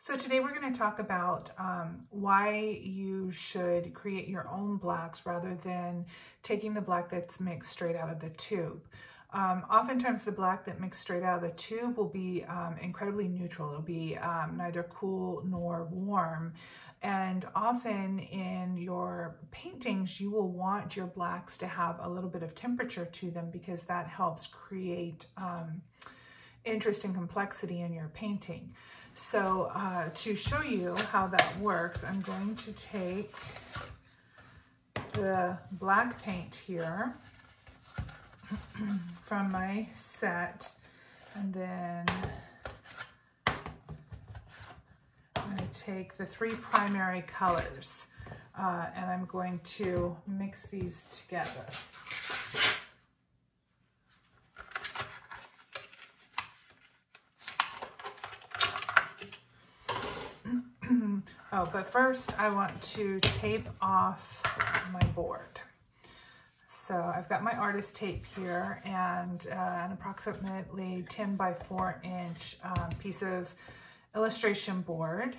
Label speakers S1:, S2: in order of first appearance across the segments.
S1: So today we're going to talk about why you should create your own blacks rather than taking the black that's mixed straight out of the tube. Oftentimes the black that mixed straight out of the tube will be incredibly neutral. It'll be neither cool nor warm. And often in your paintings, you will want your blacks to have a little bit of temperature to them because that helps create interest and complexity in your painting. So to show you how that works, I'm going to take the black paint here from my set, and then I'm going to take the three primary colors and I'm going to mix these together. Oh, but first I want to tape off my board. So I've got my artist tape here and an approximately 10 by 4 inch piece of illustration board.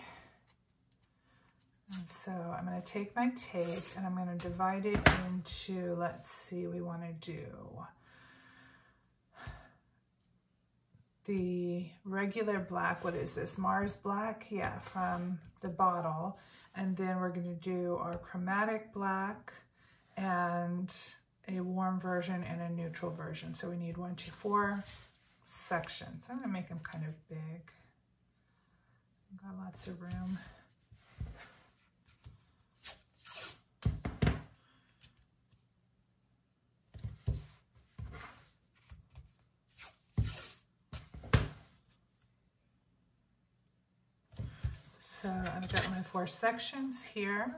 S1: And so I'm going to take my tape and I'm going to divide it into, let's see, we want to do the regular black. What is this? Mars black? Yeah, from the bottle. And then we're going to do our chromatic black and a warm version and a neutral version. So we need 1, 2, 4 sections. I'm going to make them kind of big. Got lots of room. So I've got my 4 sections here,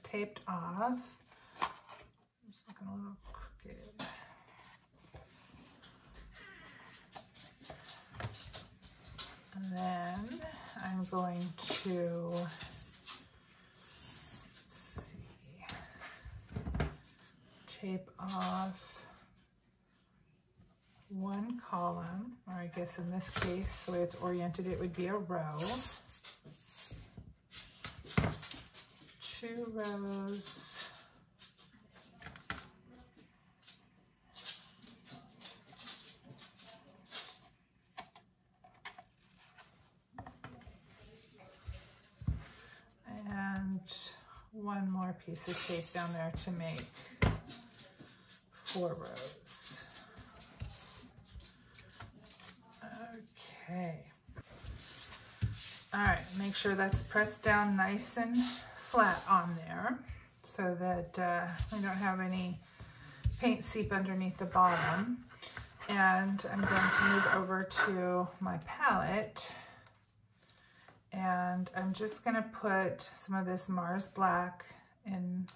S1: taped off. It's looking a little crooked. And then I'm going to, let's see, tape off one column, or I guess in this case, the way it's oriented, it would be a row. 2 rows. And one more piece of tape down there to make 4 rows. Okay. All right, make sure that's pressed down nice and flat on there so that we don't have any paint seep underneath the bottom. And I'm going to move over to my palette and I'm just going to put some of this Mars black in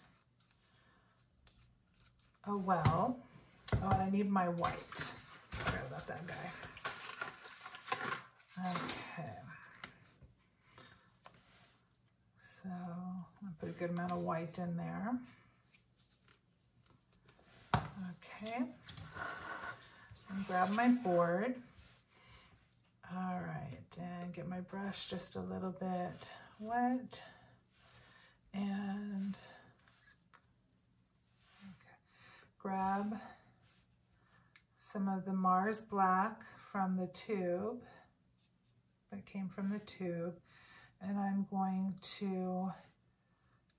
S1: a well. Oh, and I need my white. Forgot about that guy. Okay, so I'll put a good amount of white in there. Okay, and grab my board. All right, and get my brush just a little bit wet. And okay, grab some of the Mars black from the tube. That came from the tube, and I'm going to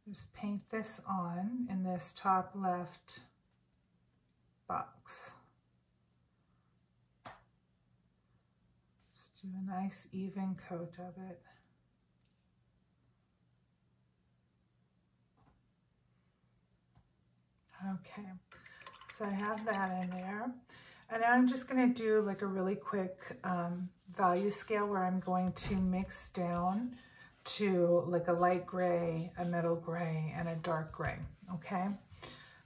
S1: just paint this on in this top left box. Just do a nice even coat of it. Okay, so I have that in there. And now I'm just going to do like a really quick value scale where I'm going to mix down to like a light gray, a middle gray, and a dark gray, okay?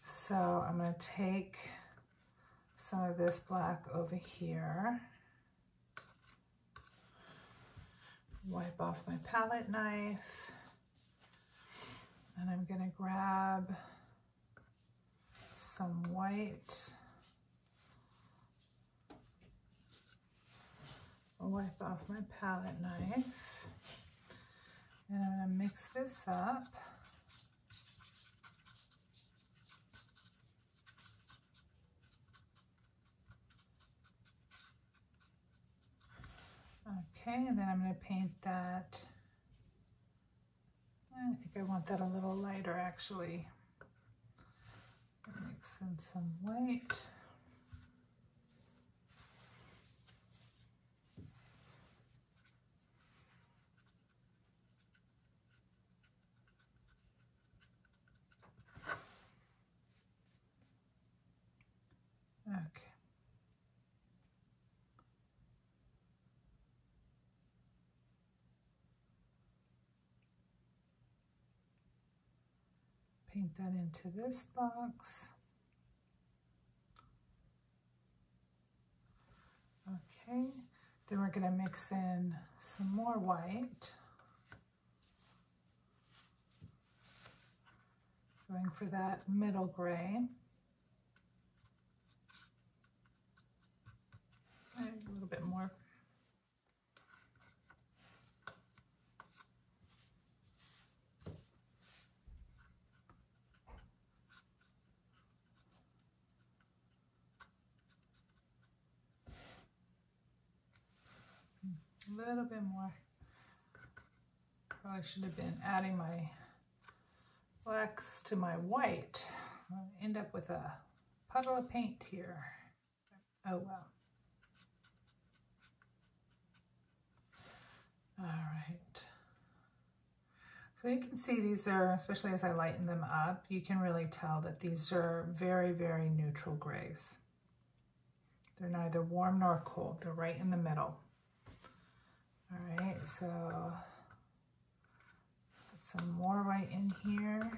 S1: So I'm going to take some of this black over here, wipe off my palette knife, and I'm going to grab some white, wipe off my palette knife. And I'm going to mix this up. Okay, and then I'm going to paint that. I think I want that a little lighter actually. Mix in some white. Okay. Paint that into this box. Okay, then we're going to mix in some more white. Going for that middle gray. And a little bit more. A little bit more. Probably should have been adding my blacks to my white. I'll end up with a puddle of paint here. Oh well. All right. So you can see these are, especially as I lighten them up, you can really tell that these are very, very neutral grays. They're neither warm nor cold. They're right in the middle. All right, so put some more white in here.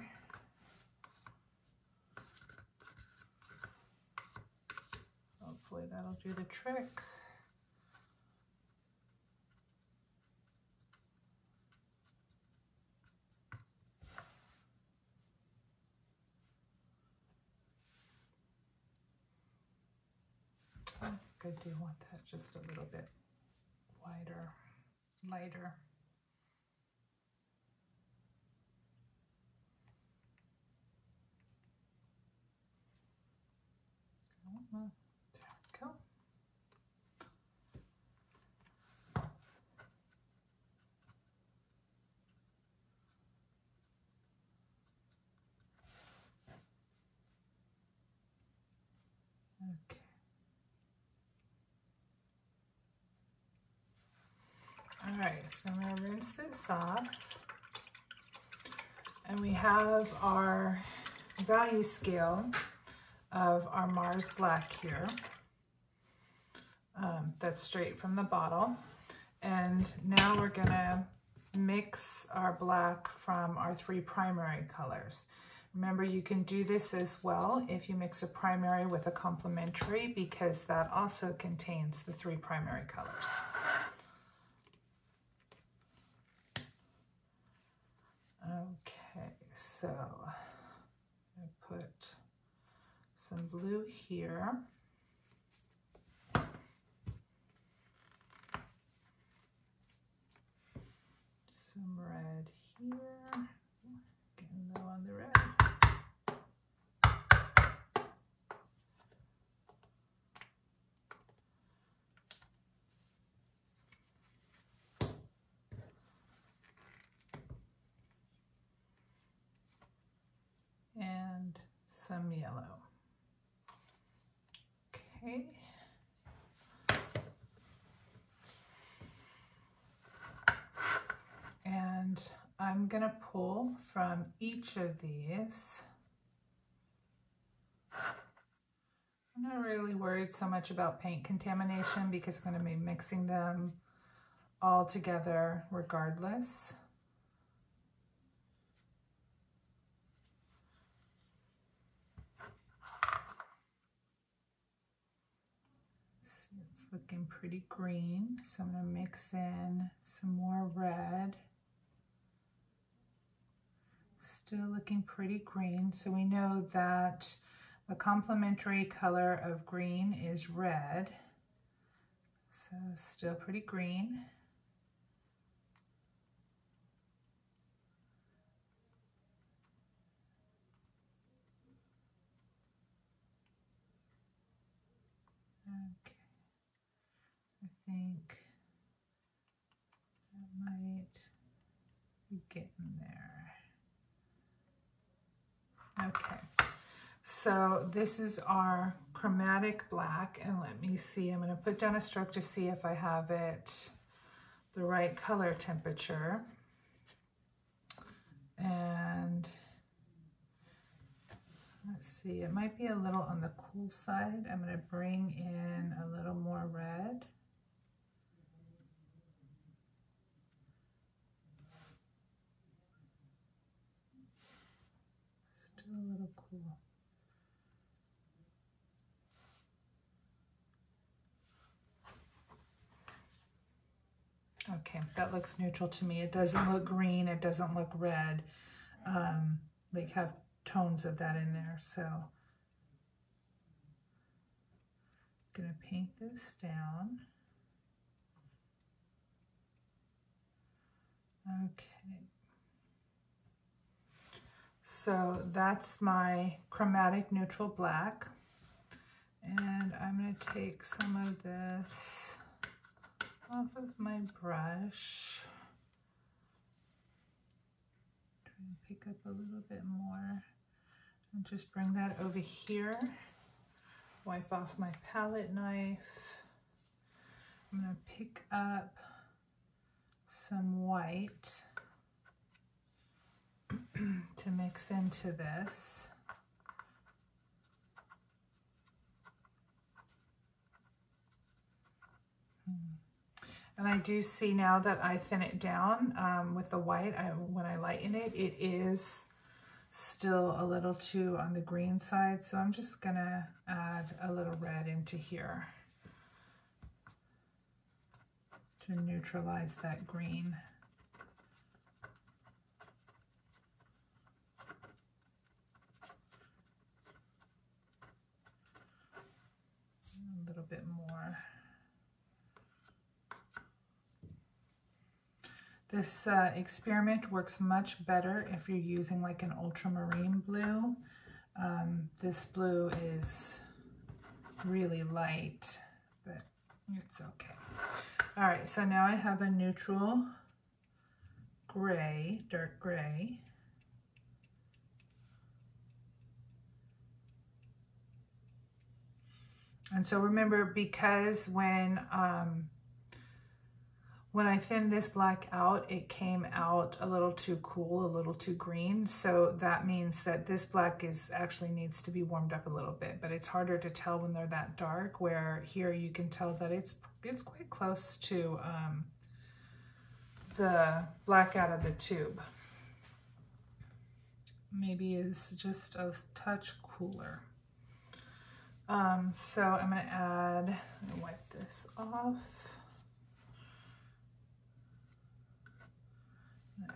S1: Hopefully that'll do the trick. I think I do want that just a little bit wider, lighter. There we go. Okay. All right, so I'm going to rinse this off. And we have our value scale of our Mars Black here. That's straight from the bottle. And now we're going to mix our black from our 3 primary colors. Remember, you can do this as well if you mix a primary with a complementary, because that also contains the 3 primary colors. Okay, so I put some blue here. Some red here. Getting low on the red. And some yellow. Okay. And I'm going to pull from each of these. I'm not really worried so much about paint contamination because I'm going to be mixing them all together regardless. See, it's looking pretty green, so I'm going to mix in some more red. Still looking pretty green, so we know that the complementary color of green is red. So still pretty green. Okay, I think that might be getting there. Okay, so this is our chromatic black, and let me see, I'm going to put down a stroke to see if I have it the right color temperature. And let's see, it might be a little on the cool side. I'm going to bring in a little more red. Still a little cool. Okay, that looks neutral to me. It doesn't look green, it doesn't look red. Like have tones of that in there. So I'm gonna paint this down. Okay. So that's my chromatic neutral black. And I'm gonna take some of this off of my brush. Try and pick up a little bit more and just bring that over here. Wipe off my palette knife. I'm going to pick up some white to mix into this. And I do see now that I thin it down with the white, when I lighten it, it is still a little too on the green side. So I'm just gonna add a little red into here to neutralize that green. A little bit more. This experiment works much better if you're using like an ultramarine blue. This blue is really light, but it's okay. All right, so now I have a neutral gray, dark gray. And so remember, because when I thinned this black out, it came out a little too cool, a little too green. So that means that this black actually needs to be warmed up a little bit, but it's harder to tell when they're that dark, where here you can tell that it's quite close to the black out of the tube. Maybe it's just a touch cooler. So I'm gonna add, let me wipe this off.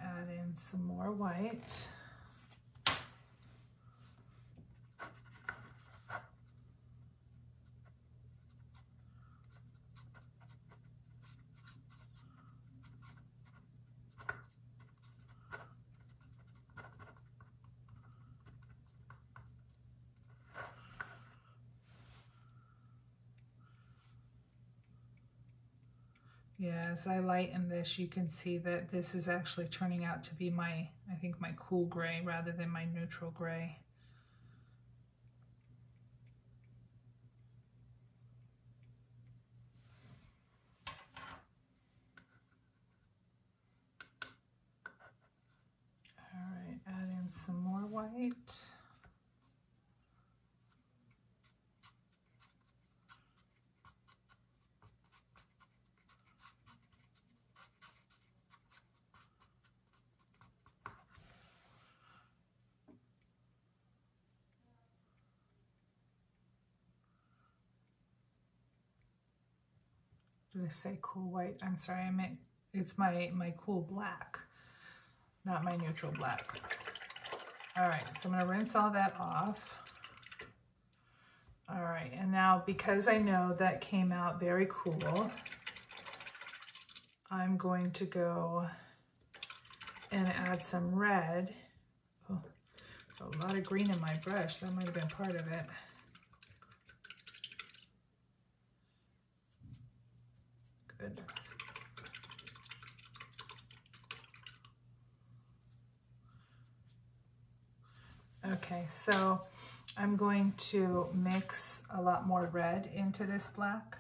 S1: Add in some more white. Yeah, as I lighten this, you can see that this is actually turning out to be I think my cool gray rather than my neutral gray. All right, add in some more white. Did I say cool white? I'm sorry, I meant it's my cool black, not my neutral black. All right, so I'm gonna rinse all that off. All right. right, and now because I know that came out very cool, I'm going to go and add some red. Oh, a lot of green in my brush. That might have been part of it. Goodness. Okay, so I'm going to mix a lot more red into this black.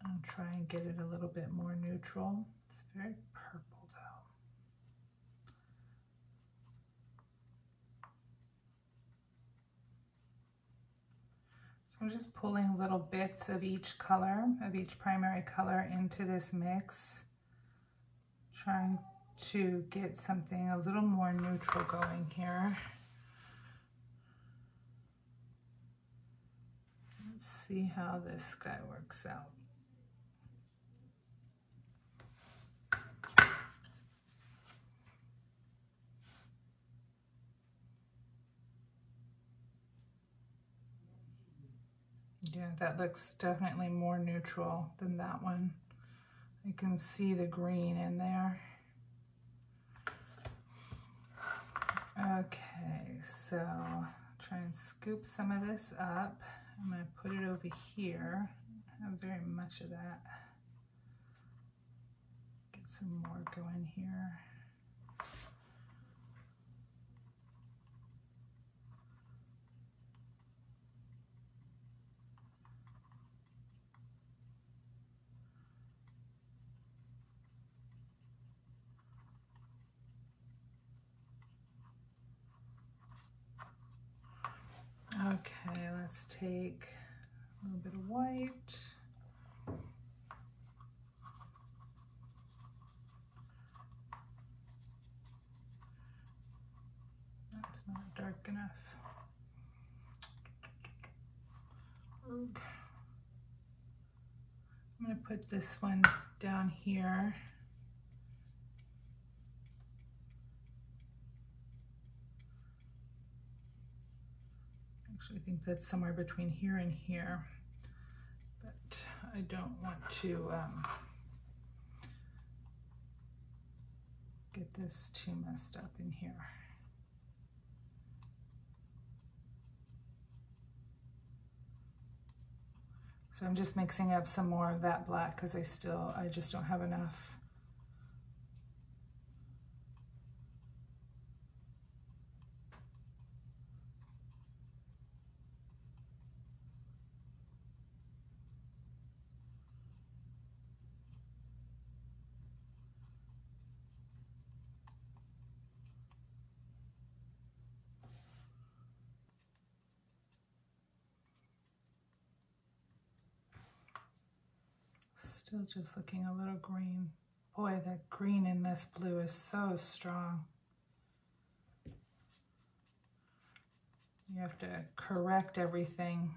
S1: And try and get it a little bit more neutral. It's very purple though. So I'm just pulling little bits of each color, of each primary color into this mix, trying to get something a little more neutral going here. Let's see how this guy works out. Yeah, that looks definitely more neutral than that one. You can see the green in there. Okay, so try and scoop some of this up. I'm going to put it over here. I have very much of that. Get some more going here. Okay, let's take a little bit of white. That's not dark enough. I'm going to put this one down here. Actually, I think that's somewhere between here and here, but I don't want to get this too messed up in here. So I'm just mixing up some more of that black because I just don't have enough. Still just looking a little green. Boy, that green in this blue is so strong. You have to correct everything.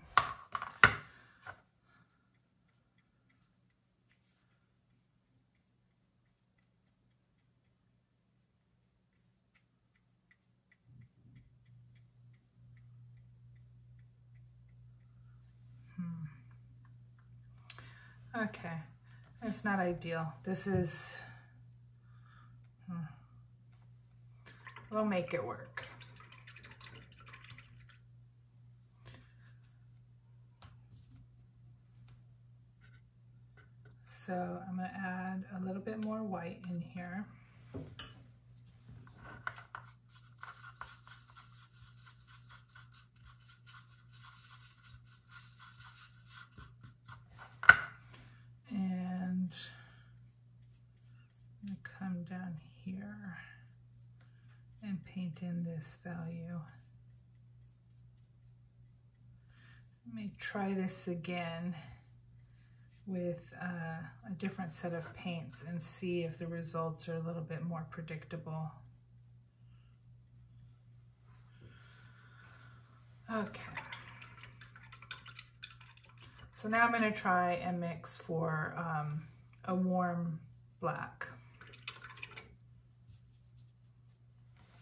S1: Okay. It's not ideal. This is, we'll make it work. So I'm going to add a little bit more white in here. And I'm going to come down here and paint in this value. Let me try this again with a different set of paints and see if the results are a little bit more predictable. Okay. So now I'm going to try and mix for a warm black.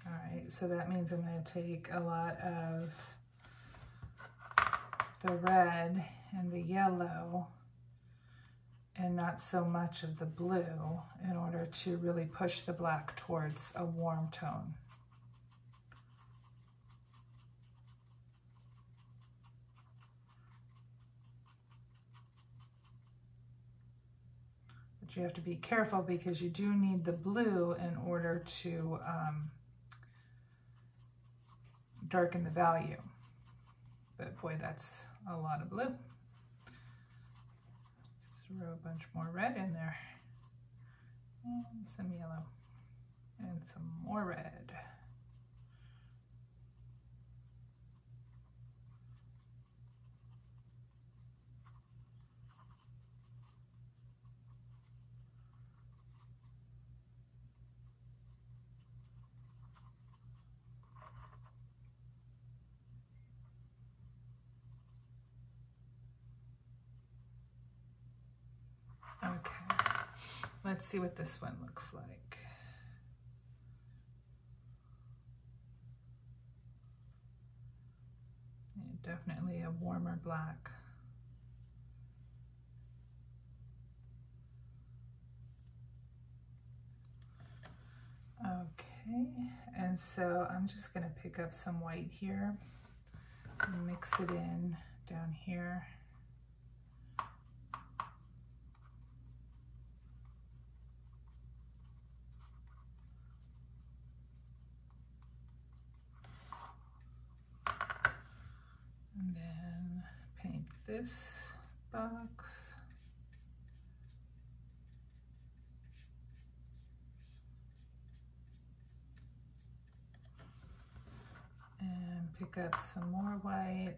S1: All right, white, so that means I'm going to take a lot of the red and the yellow and not so much of the blue in order to really push the black towards a warm tone. But you have to be careful because you do need the blue in order to darken the value. But boy, that's a lot of blue. Let's throw a bunch more red in there. And some yellow. And some more red. Okay, let's see what this one looks like. Yeah, definitely a warmer black. Okay, and so I'm just going to pick up some white here and mix it in down here. And then paint this box. And pick up some more white.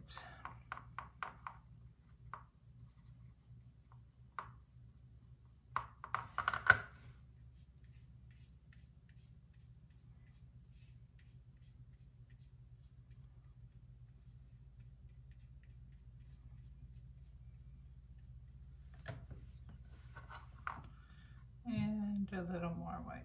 S1: And a little more white.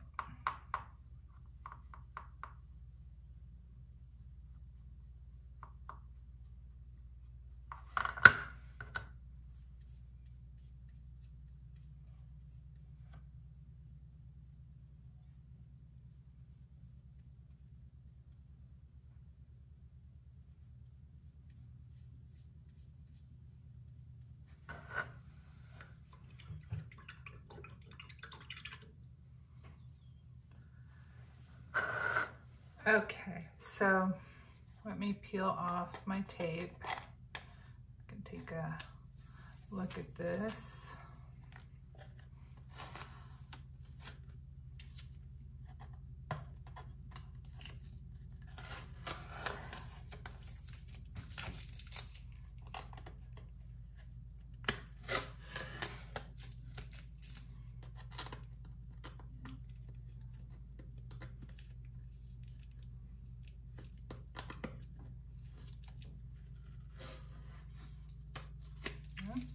S1: Okay, so let me peel off my tape. I can take a look at this.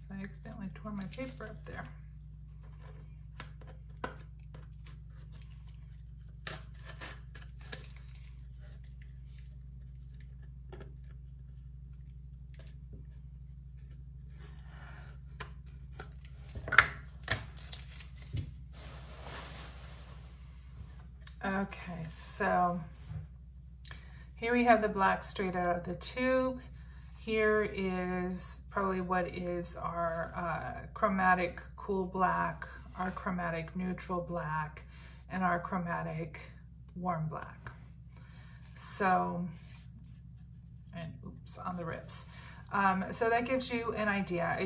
S1: I accidentally tore my paper up there. Okay, so here we have the black straight out of the tube. Here is probably what is our chromatic cool black, our chromatic neutral black, and our chromatic warm black. So, and oops, on the ribs. So that gives you an idea.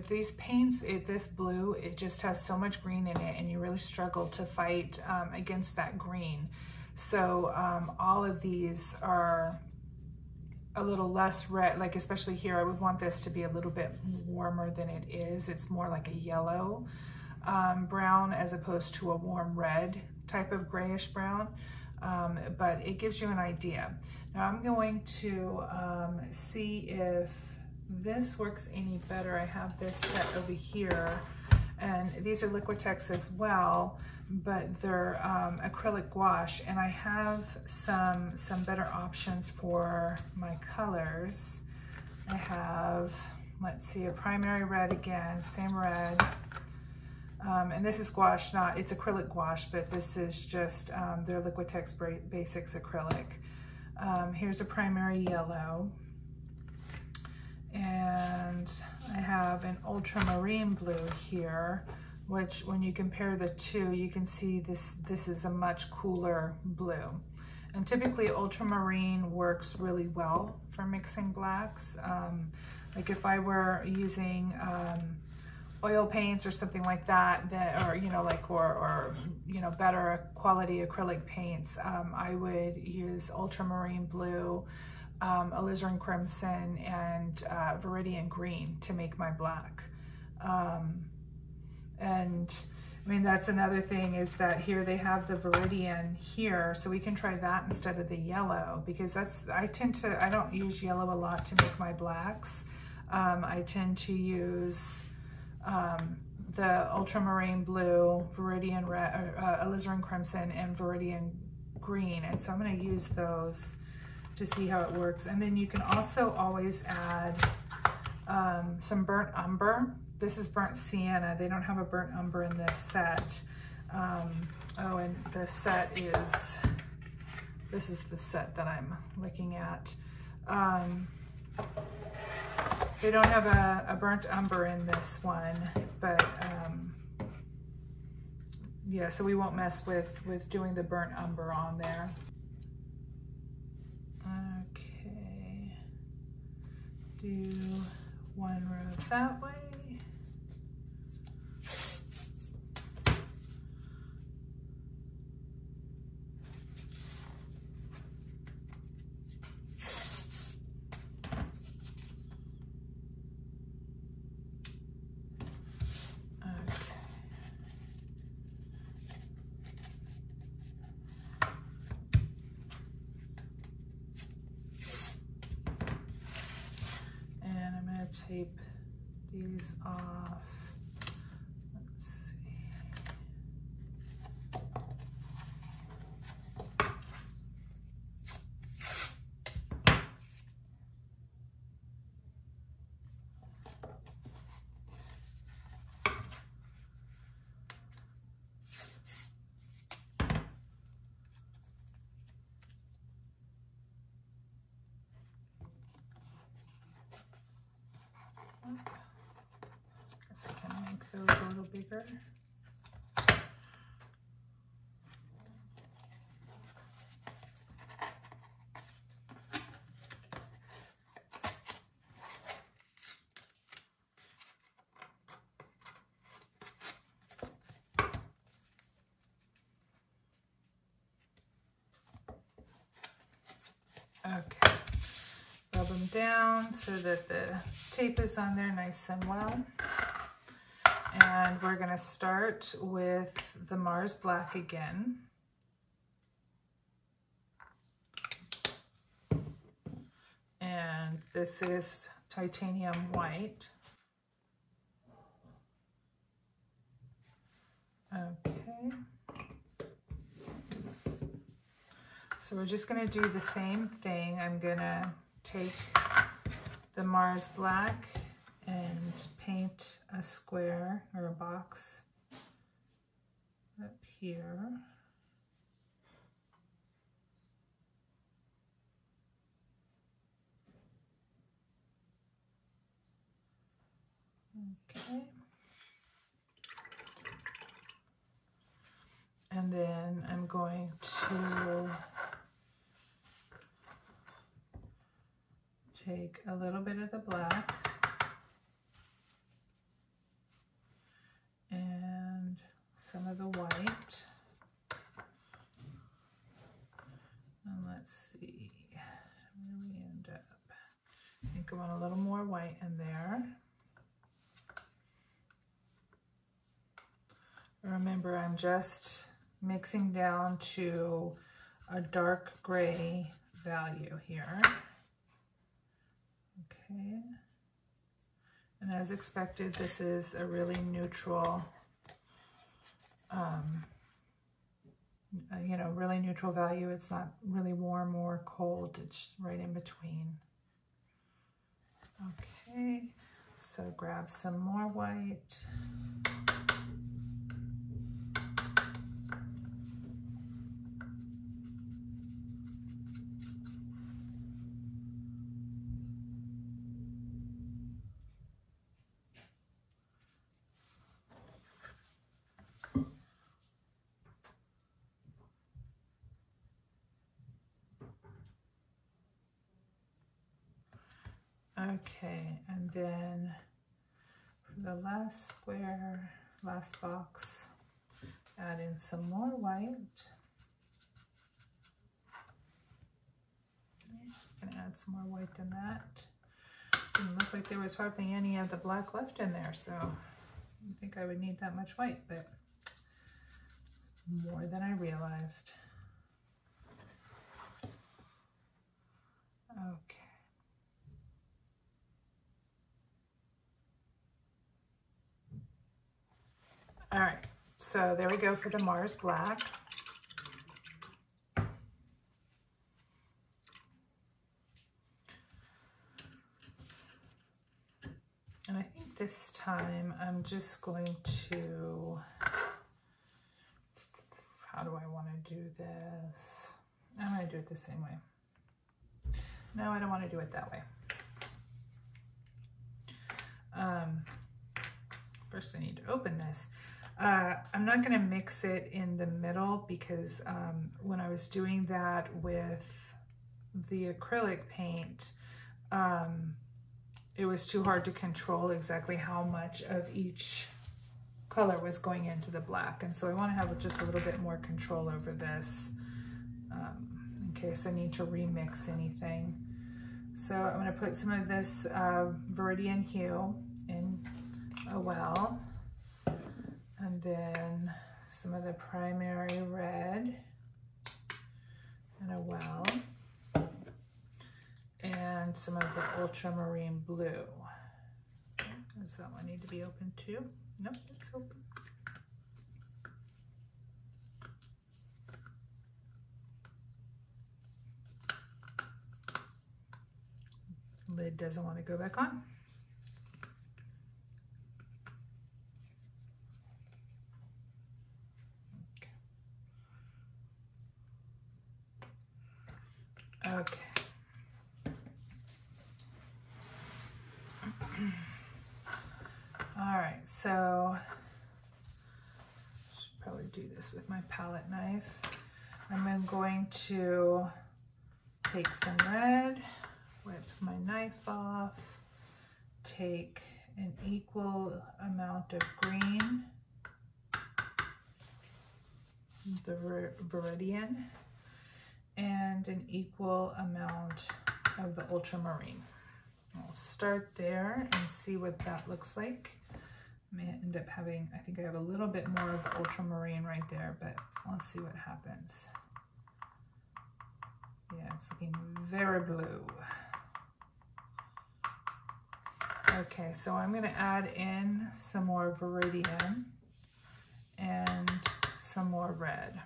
S1: These paints, this blue, it just has so much green in it and you really struggle to fight against that green. So all of these are a little less red, like especially here, I would want this to be a little bit warmer than it is. It's more like a yellow brown as opposed to a warm red type of grayish brown, but it gives you an idea. Now I'm going to see if this works any better. I have this set over here And these are Liquitex as well, but they're acrylic gouache, and I have some better options for my colors. I have, let's see, a primary red again, same red. And this is gouache, it's acrylic gouache, but this is just their Liquitex Basics acrylic. Here's a primary yellow. And I have an ultramarine blue here, which when you compare the two, you can see this is a much cooler blue. And typically ultramarine works really well for mixing blacks. Like if I were using oil paints or something like that, or better quality acrylic paints, I would use ultramarine blue, alizarin crimson, and viridian green to make my black. And I mean, that's another thing, is that here they have the viridian here, so we can try that instead of the yellow, because I don't use yellow a lot to make my blacks. I tend to use the ultramarine blue, viridian red, alizarin crimson, and viridian green, and so I'm going to use those to see how it works. And then you can also always add some burnt umber. This is burnt sienna. They don't have a burnt umber in this set. Oh, and the set is, this is the set that I'm looking at. They don't have a burnt umber in this one, but yeah, so we won't mess with doing the burnt umber on there. Okay, do one row that way. Tape these off. Let's see. Guess I can make those a little bigger. Okay. Rub them down so that the tape is on there nice and well. And we're going to start with the Mars Black again. And this is titanium white. Okay. So we're just going to do the same thing. I'm going to take the Mars Black and paint a square or a box up here. Okay. And then I'm going to take a little bit of the black and some of the white, and let's see where we end up. I think I want a little more white in there. Remember, I'm just mixing down to a dark gray value here. Okay. And as expected, this is a really neutral you know, really neutral value. It's not really warm or cold. It's right in between. Okay, so grab some more white. Okay, and then for the last square, last box, add in some more white. I'm gonna add some more white than that. Didn't look like there was hardly any of the black left in there, so I didn't think I would need that much white, but it's more than I realized. Okay. All right, so there we go for the Mars black. And I think this time I'm just going to, how do I want to do this? I'm going to do it the same way. No, I don't want to do it that way. First I need to open this. I'm not going to mix it in the middle because when I was doing that with the acrylic paint, it was too hard to control exactly how much of each color was going into the black. And so I want to have just a little bit more control over this in case I need to remix anything. So I'm going to put some of this Viridian hue in a well. And then some of the primary red in a well, and some of the ultramarine blue. Does that one need to be open too? Nope, it's open. Lid doesn't want to go back on. Okay. All right, so should probably do this with my palette knife. I'm going to take some red, whip my knife off, take an equal amount of green, the Viridian, and an equal amount of the ultramarine. I'll start there and see what that looks like. I may end up having, I think I have a little bit more of the ultramarine right there, but I'll see what happens. Yeah, it's looking very blue. Okay, so I'm gonna add in some more Viridian and some more red.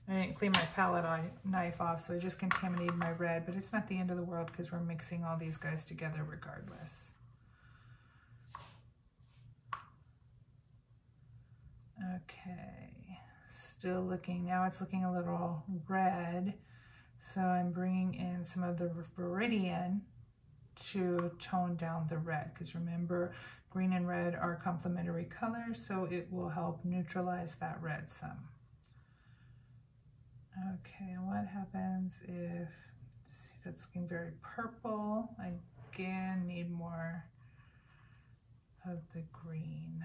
S1: I didn't clean my palette knife off, so I just contaminated my red, but it's not the end of the world because we're mixing all these guys together regardless. Okay, still looking, now it's looking a little red, so I'm bringing in some of the Viridian to tone down the red, because remember, green and red are complementary colors, so it will help neutralize that red some. Okay, and what happens if, see, that's looking very purple. I again need more of the green.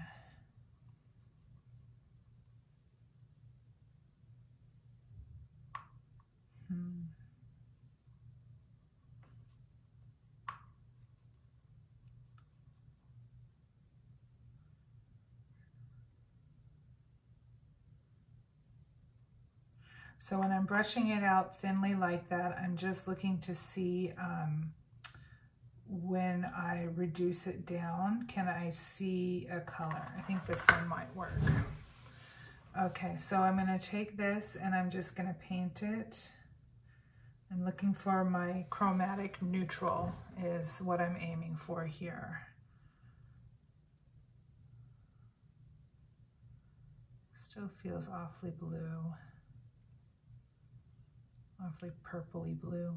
S1: So when I'm brushing it out thinly like that, I'm just looking to see when I reduce it down, can I see a color? I think this one might work. Okay, so I'm going to take this and I'm just going to paint it. I'm looking for my chromatic neutral is what I'm aiming for here. Still feels awfully blue, awfully purpley blue.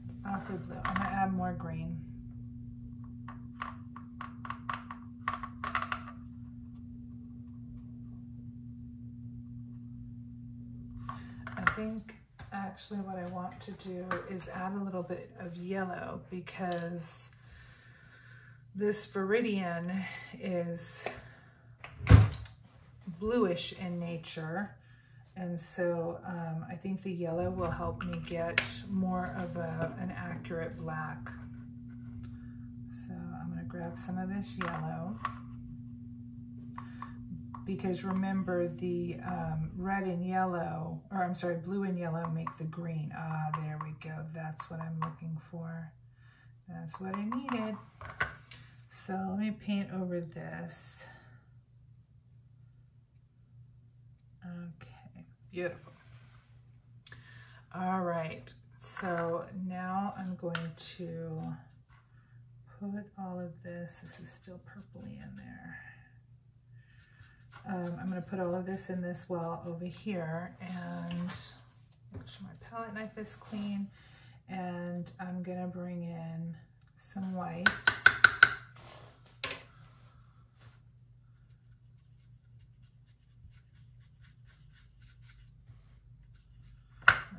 S1: It's awfully blue. I'm going to add more green. I think actually what I want to do is add a little bit of yellow because this viridian is bluish in nature, and so I think the yellow will help me get more of an accurate black. So I'm going to grab some of this yellow, because remember the red and yellow, or I'm sorry, blue and yellow make the green. Ah, there we go. That's what I'm looking for. That's what I needed. So let me paint over this. Okay, beautiful. All right, so now I'm going to put all of this. This is still purpley in there. I'm going to put all of this in this well over here, and make sure my palette knife is clean, and I'm going to bring in some white.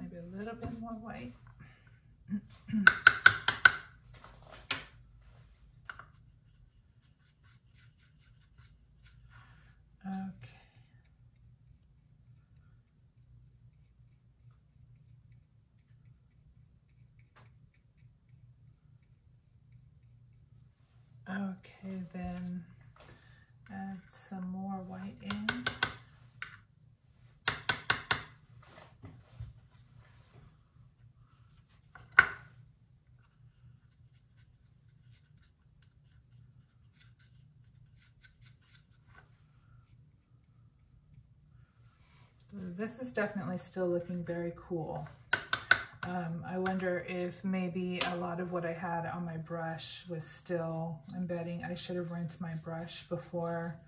S1: Maybe a little bit more white. Okay. Okay, then add some more white in. This is definitely still looking very cool. I wonder if maybe a lot of what I had on my brush was still embedding. I should have rinsed my brush before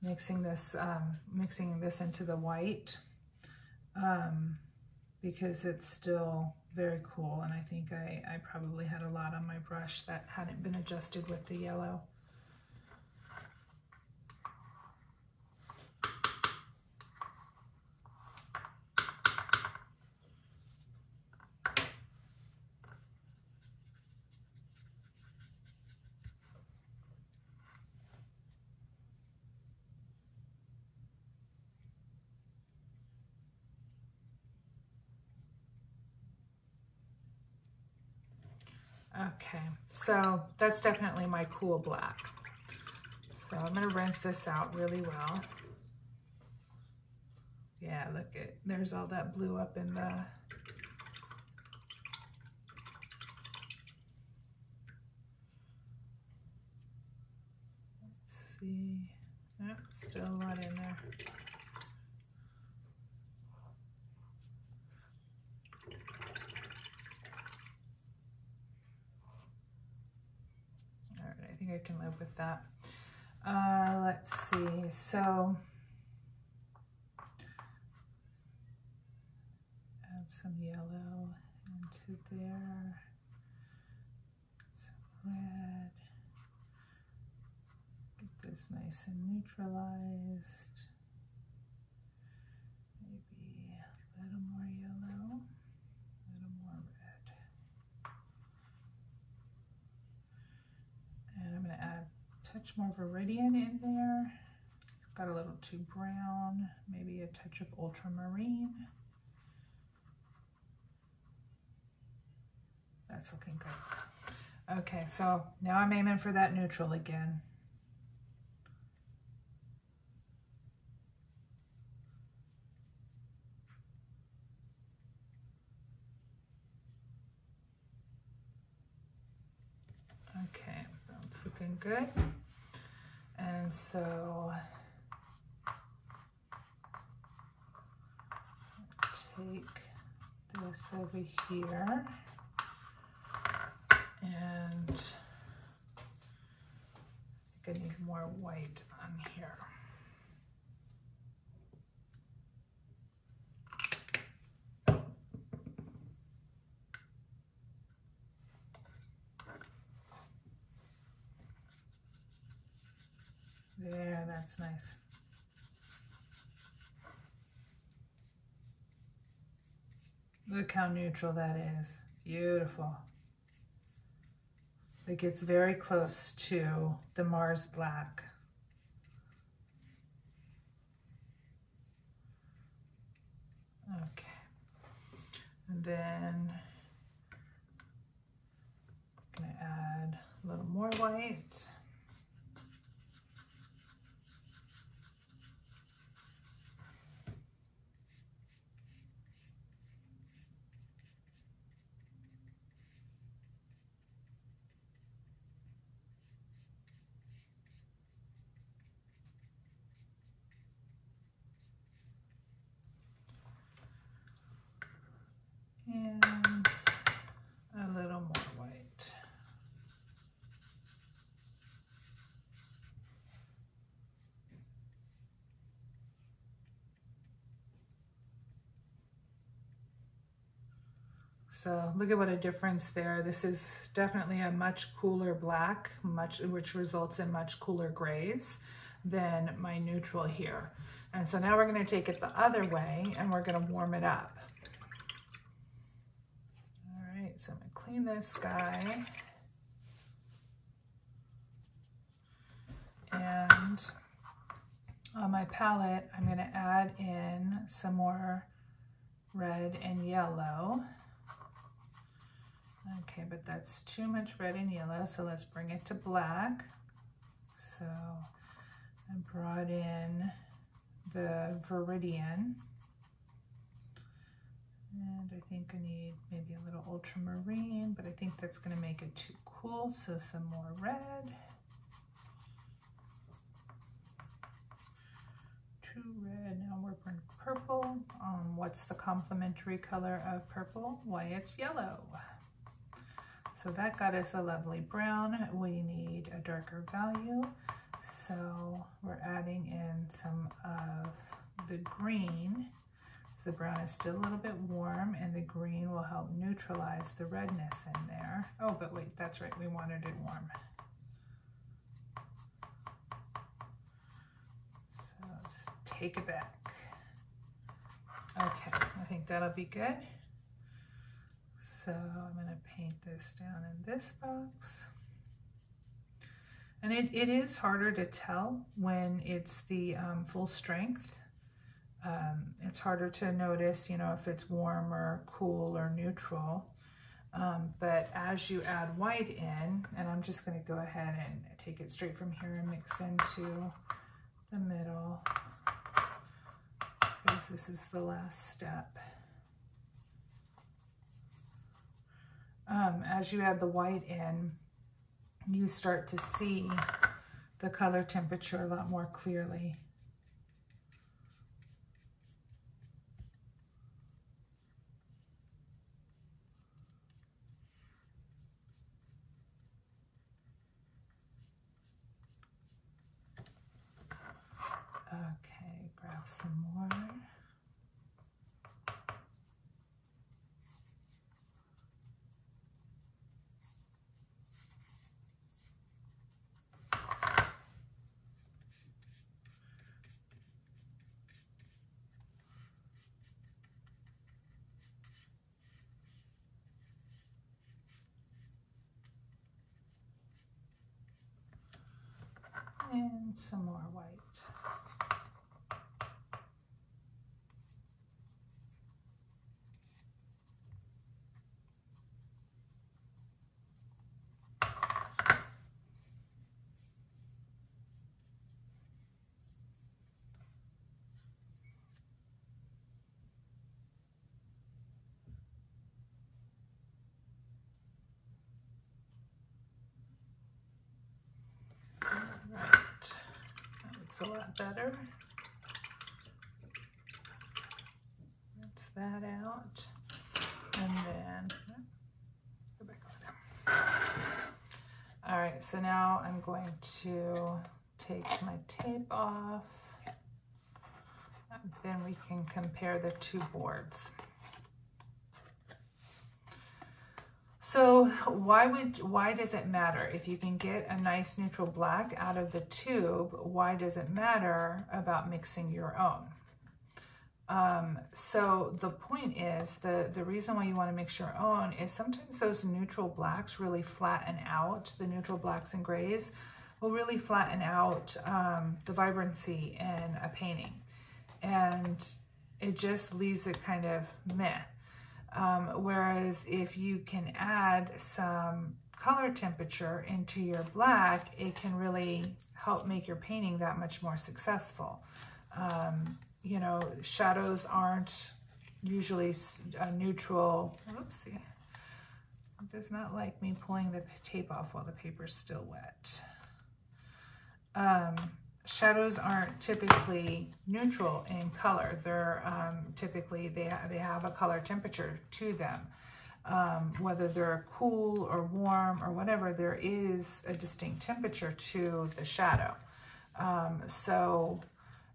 S1: mixing this into the white, because it's still very cool, and I think I probably had a lot on my brush that hadn't been adjusted with the yellow. Okay, so that's definitely my cool black. So I'm going to rinse this out really well. Yeah, look at, there's all that blue up in the... Let's see. Oh, still a lot in there. I think I can live with that. Let's see, so add some yellow into there, some red, get this nice and neutralized, maybe a little more yellow, a little more red. And I'm going to add a touch more viridian in there. It's got a little too brown, maybe a touch of ultramarine. That's looking good. Okay, so now I'm aiming for that neutral again. looking good. And so take this over here, and I think I need more white on here. There, that's nice. Look how neutral that is. Beautiful. It gets very close to the Mars black. Okay. And then I'm going to add a little more white. And a little more white. So look at what a difference there. This is definitely a much cooler black, which results in much cooler grays than my neutral here. And so now we're going to take it the other way and we're going to warm it up. So I'm going to clean this guy, and on my palette I'm going to add in some more red and yellow. Okay, but that's too much red and yellow, so let's bring it to black. So I brought in the Viridian. And I think I need maybe a little ultramarine, but I think that's going to make it too cool, so some more red. Too red. Now we're bringing purple. What's the complementary color of purple? Why, it's yellow. So that got us a lovely brown. We need a darker value, so we're adding in some of the green. The brown is still a little bit warm, and the green will help neutralize the redness in there. Oh, but wait, that's right, we wanted it warm. So let's take it back. Okay, I think that'll be good. So I'm going to paint this down in this box. And it is harder to tell when it's the full strength. It's harder to notice, you know, if it's warm or cool or neutral. But as you add white in, and I'm just going to go ahead and take it straight from here and mix into the middle, because this is the last step. As you add the white in, you start to see the color temperature a lot more clearly. Okay, grab some more. And some more white. looks a lot better. Rinse that out. And then, go back over there. All right, so now I'm going to take my tape off. And then we can compare the two boards. So why does it matter? If you can get a nice neutral black out of the tube, why does it matter about mixing your own? So the point is, the reason why you want to mix your own is sometimes those neutral blacks really flatten out. The neutral blacks and grays will really flatten out the vibrancy in a painting. And it just leaves it kind of meh. Whereas if you can add some color temperature into your black, it can really help make your painting that much more successful. You know, shadows aren't usually neutral. Oopsie. It does not like me pulling the tape off while the paper's still wet. Shadows aren't typically neutral in color. They're typically, they have a color temperature to them. Whether they're cool or warm or whatever, there is a distinct temperature to the shadow. So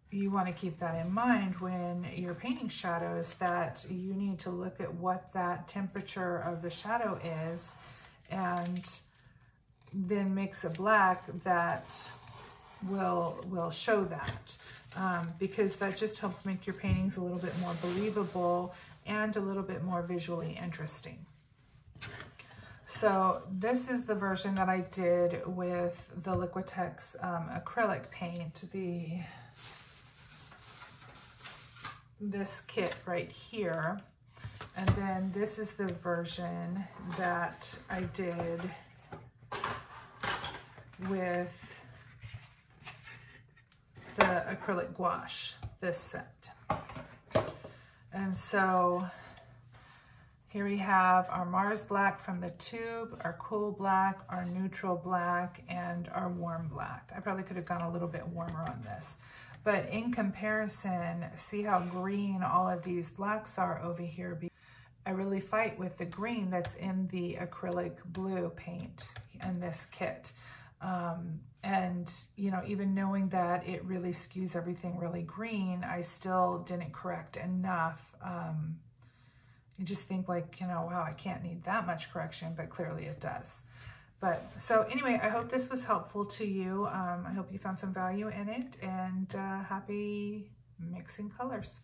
S1: you want to keep that in mind when you're painting shadows, that you need to look at what that temperature of the shadow is and then mix a black that will show that, because that just helps make your paintings a little bit more believable and a little bit more visually interesting. So this is the version that I did with the Liquitex acrylic paint, this kit right here. And then this is the version that I did with the acrylic gouache, this set. And so here we have our Mars black from the tube, our cool black, our neutral black, and our warm black. I probably could have gone a little bit warmer on this. But in comparison, see how green all of these blacks are over here. I really fight with the green that's in the acrylic blue paint in this kit. And, you know, even knowing that it really skews everything really green, I still didn't correct enough. You just think like, you know, wow, I can't need that much correction, but clearly it does. But so anyway, I hope this was helpful to you. I hope you found some value in it, and happy mixing colors.